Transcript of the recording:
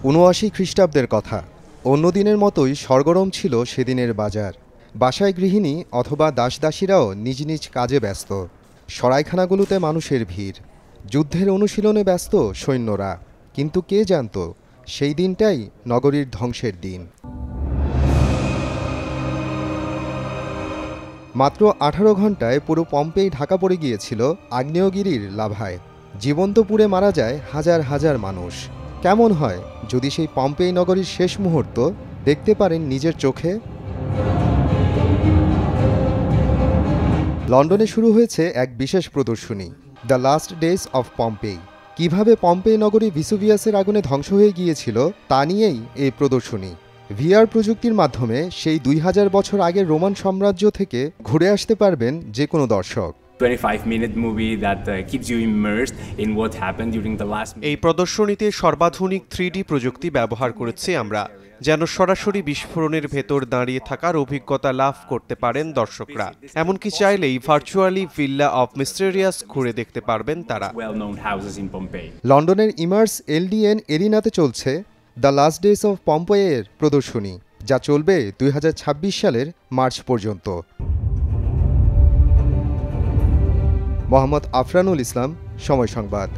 ৭৯ খ্রিস্টাব্দের কথা। অন্য দিনের মতোই সরগরম ছিল সেদিনের বাজার। বাসায় গৃহিণী অথবা দাসদাসীরাও নিজ নিজ কাজে ব্যস্ত। সরাইখানাগুলোতে মানুষের ভিড়। যুদ্ধের অনুশীলনে ব্যস্ত সৈন্যরা। কিন্তু কে জানত সেই দিনটাই নগরীর ধ্বংসের দিন। মাত্র ১৮ ঘণ্টায় পুরো পম্পেই ঢাকা পড়ে গিয়েছিল আগ্নেয়গিরির লাভায়। জীবন্ত পুড়ে মারা যায় হাজার হাজার মানুষ। কেমন হয় যদি সেই পম্পেই নগরীর শেষ মুহূর্ত দেখতে পারেন নিজের চোখে? লন্ডনে শুরু হয়েছে এক বিশেষ প্রদর্শনী, the last days of Pompeii. কিভাবে পম্পেই নগরী ভিসুভিয়াসের আগুনে ধ্বংস হয়ে গিয়েছিল তা নিয়েই এই প্রদর্শনী। ভিআর প্রযুক্তির মাধ্যমে সেই ২০০০ বছর আগের রোমান সাম্রাজ্য থেকে ঘুরে আসতে পারবেন যে কোনো দর্শক। এই প্রদর্শনীতে সর্বাধুনিক 3D প্রযুক্তি ব্যবহার করেছি আমরা, যেন সরাসরি বিস্ফোরণের ভেতর দাঁড়িয়ে থাকার অভিজ্ঞতা লাভ করতে পারেন দর্শকরা। এমনকি চাইলেই ভার্চুয়ালি ভিল্লা অফ মিস্টেরিয়াস ঘুরে দেখতে পারবেন তারা। লন্ডনের ইমার্স এলডিএন এরিনাতে চলছে দ্য লাস্ট ডেজ অফ পম্পেইয়ের প্রদর্শনী, যা চলবে ২০২৬ সালের মার্চ পর্যন্ত। মোহাম্মদ আফরানুল ইসলাম, সময় সংবাদ।